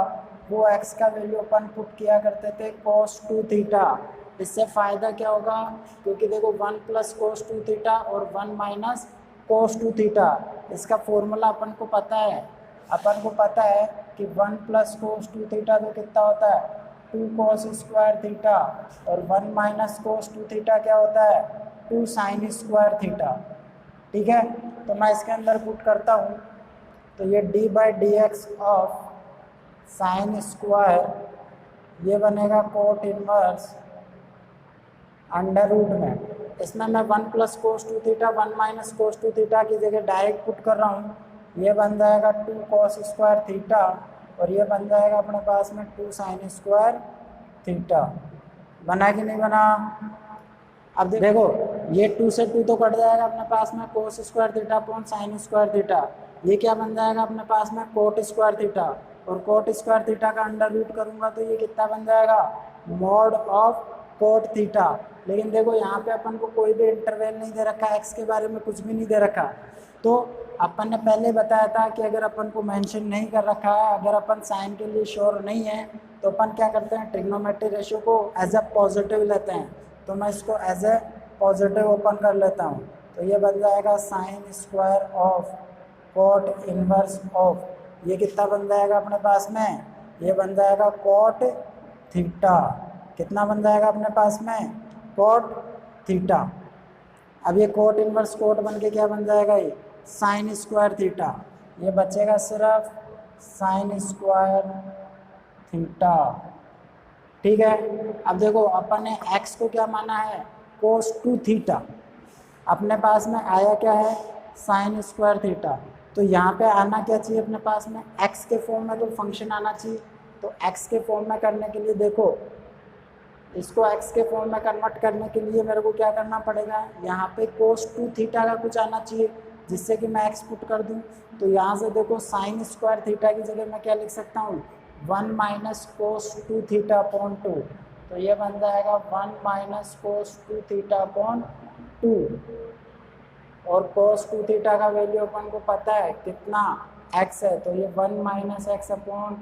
वो x का वैल्यू अपन पुट किया करते थे cos 2 थीटा। इससे फ़ायदा क्या होगा, क्योंकि देखो वन प्लस cos 2 थीटा और वन माइनस cos 2 थीटा, इसका फॉर्मूला अपन को पता है। अपन को पता है कि 1 प्लस कोस 2 थीटा तो कितना होता है 2 कोस स्क्वायर थीटा, और 1 माइनस कोस 2 थीटा क्या होता है 2 साइन स्क्वायर थीटा। ठीक है, तो मैं इसके अंदर पुट करता हूँ, तो ये D by D x of sine square ये बनेगा कोट इनवर्स अंडर रूट में। इसमें मैं 1 plus cos 2 theta 1 minus cos 2 theta की जगह डायरेक्ट पुट कर रहा हूँ, ये बन जाएगा 2 कॉस स्क्वायर थीटा, और ये बन जाएगा अपने पास में 2 साइन स्क्वायर थीटा। बना कि नहीं बना? अब देखो ये 2 से 2 तो कट जाएगा अपने पास में cos square theta upon sine square theta, ये क्या बन जाएगा अपने पास में कोट स्क्वायर थीटा, और कोट स्क्वायर थीटा का अंडर रूट करूँगा तो ये कितना बन जाएगा मॉड ऑफ कोट थीटा। लेकिन देखो यहाँ पे अपन को कोई भी इंटरवल नहीं दे रखा, एक्स के बारे में कुछ भी नहीं दे रखा, तो अपन ने पहले बताया था कि अगर अपन को मेंशन नहीं कर रखा है, अगर अपन साइन के लिए श्योर नहीं है तो अपन क्या करते हैं ट्रिग्नोमेट्री रेशियो को एज ए पॉजिटिव लेते हैं। तो मैं इसको एज ए पॉजिटिव ओपन कर लेता हूँ, तो ये बन जाएगा sine square of cot inverse of, ये कितना बन जाएगा अपने पास में, ये बन जाएगा कोट थीटा। कितना बन जाएगा अपने पास में कोट थीटा। अब ये कोट इनवर्स कोट बन के क्या बन जाएगा ये साइन स्क्वायर थीटा, ये बचेगा सिर्फ साइन स्क्वायर थीटा। ठीक है, अब देखो अपन ने x को क्या माना है कोस 2 थीटा, अपने पास में आया क्या है साइन स्क्वायर थीटा, तो यहाँ पे आना क्या चाहिए अपने पास में x के फॉर्म में तो फंक्शन आना चाहिए। तो x के फॉर्म में करने के लिए देखो इसको x के फॉर्म में कन्वर्ट करने के लिए मेरे को क्या करना पड़ेगा, यहाँ पे कोस 2 थीटा का कुछ आना चाहिए जिससे कि मैं x पुट कर दूँ। तो यहाँ से देखो साइन स्क्वायर थीटा की जगह मैं क्या लिख सकता हूँ 1 माइनस कोस 2 थीटा अपॉन 2, तो ये बन जाएगा 1 माइनस कोस 2 थीटा अपॉन 2, और कोस 2 थीटा का वैल्यू अपन को पता है कितना x है, तो ये 1 माइनस एक्स अपॉन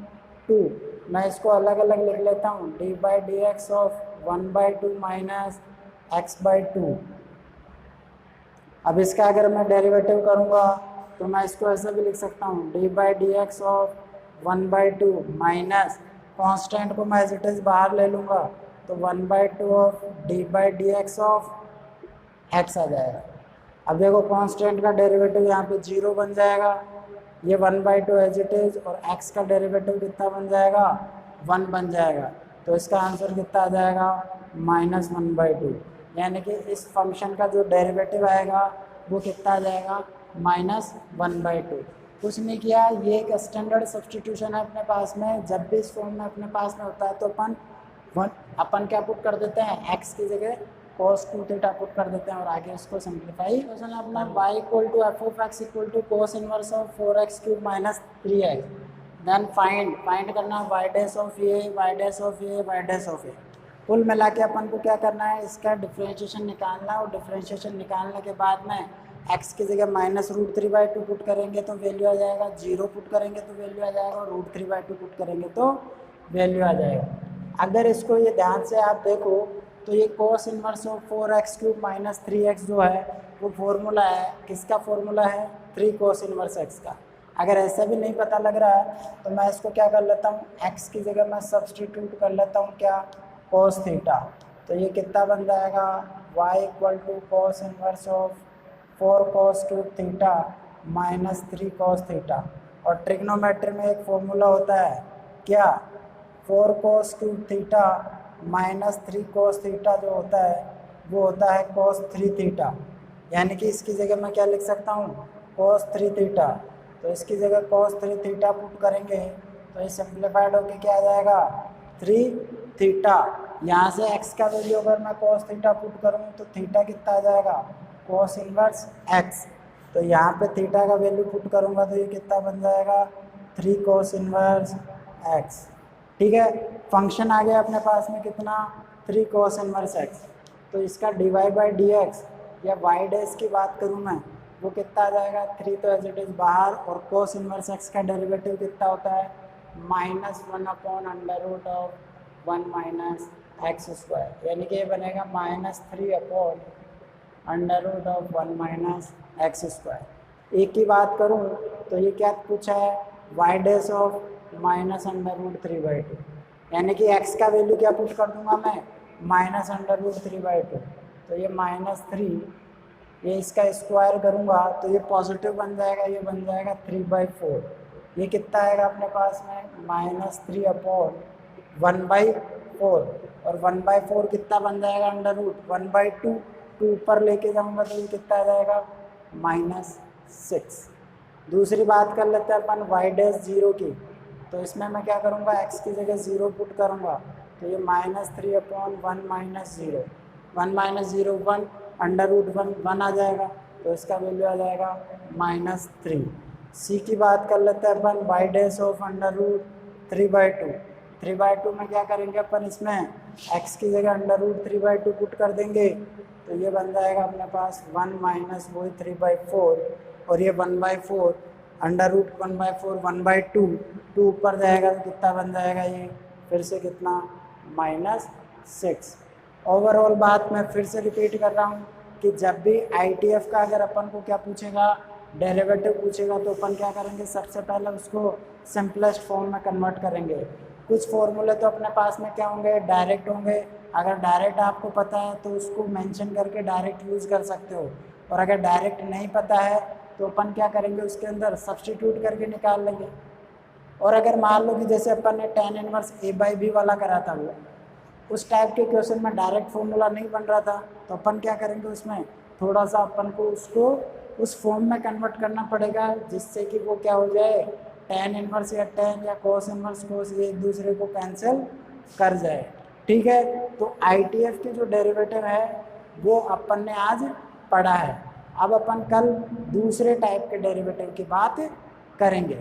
2। मैं इसको अलग अलग लिख लेता हूँ D by D x of 1/2 minus x/2। अब इसका अगर मैं डेरिवेटिव करूँगा तो मैं इसको ऐसे भी लिख सकता हूँ D by D x of 1/2 minus constant को मैं एज इट इज़ बाहर ले लूँगा, तो 1/2 of D by D x of X आ जाएगा। अब देखो कांस्टेंट का डेरिवेटिव यहाँ पे 0 बन जाएगा, ये 1/2 एज इट इज, और x का डेरिवेटिव कितना बन जाएगा 1 बन जाएगा। तो इसका आंसर कितना आ जाएगा -1/2, यानी कि इस फंक्शन का जो डेरिवेटिव आएगा वो कितना आ जाएगा -1/2। कुछ नहीं किया, ये एक स्टैंडर्ड सब्सटीट्यूशन है अपने पास में। जब भी इस फॉर्म में अपने पास में होता है तो अपन क्या पुट कर देते हैं x की जगह cos 2 थीटा पुट कर देते हैं और आगे इसको सिंप्लीफाई। क्वेश्चन अपना y = f(x) = cos inverse of 4x³ - 3x। Then find करना y dash of a, y dash of a, y dash of a। कुल मिला के अपन को क्या करना है, इसका डिफरेंशिएशन निकालना है, और डिफरेंशिएशन निकालने के बाद में x की जगह -√3/2 पुट करेंगे तो वैल्यू आ जाएगा, 0 पुट करेंगे तो वैल्यू आ जाएगा, और √3/2 पुट करेंगे तो वैल्यू आ जाएगा। अगर इसको ये ध्यान से आप देखो तो ये cos inverse of 4x³ - 3x जो है वो फॉर्मूला है, किसका फॉर्मूला है 3 cos इनवर्स x का। अगर ऐसा भी नहीं पता लग रहा है तो मैं इसको क्या कर लेता हूँ, x की जगह मैं सब्सटीट्यूट कर लेता हूँ क्या cos थीटा। तो ये कितना बन जाएगा y = cos inverse of 4 cos³ theta - 3 cos theta. और ट्रिग्नोमेट्री में एक फॉर्मूला होता है क्या, 4 cos³ थीटा -3 cos थीटा जो होता है वो होता है cos 3 थीटा। यानी कि इसकी जगह मैं क्या लिख सकता हूँ cos 3 थीटा। तो इसकी जगह cos 3 थीटा पुट करेंगे तो ये सिंप्लीफाइड होकर क्या आ जाएगा 3 थीटा। यहाँ से x का वैल्यू अगर मैं cos थीटा पुट करूँ तो थीटा कितना आ जाएगा cos इनवर्स x। तो यहाँ पे थीटा का वैल्यू पुट करूँगा तो ये कितना बन जाएगा 3 cos इनवर्स x। ठीक है, फंक्शन आ गया अपने पास में कितना 3 cos इनवर्स x। तो इसका dy/dx या y डैश की बात करूँ मैं वो कितना आ जाएगा 3 तो एज इट इज़ बाहर, और cos इनवर्स x का डेरिवेटिव कितना होता है -1/(1 - x²), यानी कि ये बनेगा -3/(1 - x²। एक की बात करूँ तो ये क्या पूछा है y dash of minus under root 3/2, यानी कि x का वैल्यू क्या पुट कर दूंगा मैं, माइनस अंडर रूट 3/2। तो ये -3, ये इसका स्क्वायर करूंगा तो ये पॉजिटिव बन जाएगा, ये बन जाएगा 3/4। ये कितना आएगा अपने पास में, -3/1/4, और 1/4 कितना बन जाएगा, अंडर रूट 1/2। टू ऊपर लेके जाऊंगा तो ये कितना आ जाएगा, -6। दूसरी बात कर लेते हैं अपन वाई डैश 0 की। तो इसमें मैं क्या करूँगा, x की जगह 0 पुट करूँगा, तो ये -3/1 माइनस 0, 1 - 0 1, अंडर रूट 1 आ जाएगा, तो इसका वैल्यू आ जाएगा -3। सी की बात कर लेते हैं अपन, Y dash of under root 3/2। 3/2 में क्या करेंगे अपन, इसमें x की जगह अंडर रूट 3/2 पुट कर देंगे, तो ये बन जाएगा अपने पास 1 माइनस वही 3/4, और ये 1/4 अंडर रूट 1/4 1/2, 2 ऊपर जाएगा तो कितना बन जाएगा, ये फिर से कितना, -6। ओवरऑल बात मैं फिर से रिपीट कर रहा हूँ कि जब भी ITF का अगर अपन को क्या पूछेगा, डेरिवेटिव पूछेगा, तो अपन क्या करेंगे, सबसे पहले उसको सिंपलेस्ट फॉर्म में कन्वर्ट करेंगे। कुछ फॉर्मूले तो अपने पास में क्या होंगे, डायरेक्ट होंगे। अगर डायरेक्ट आपको पता है तो उसको मेंशन करके डायरेक्ट यूज़ कर सकते हो, और अगर डायरेक्ट नहीं पता है तो अपन क्या करेंगे, उसके अंदर सब्स्टिट्यूट करके निकाल लेंगे। और अगर मान लो कि जैसे अपन ने tan इनवर्स A/B वाला करा था, वो उस टाइप के क्वेश्चन में डायरेक्ट फॉर्मूला नहीं बन रहा था, तो अपन क्या करेंगे, उसमें थोड़ा सा अपन को उसको उस फॉर्म में कन्वर्ट करना पड़ेगा, जिससे कि वो क्या हो जाए, tan इनवर्स या tan या cos इनवर्स cos ये एक दूसरे को कैंसिल कर जाए। ठीक है, तो ITF के जो डेरिवेटिव है वो अपन ने आज पढ़ा है। अब अपन कल दूसरे टाइप के डेरिवेटिव की बात करेंगे।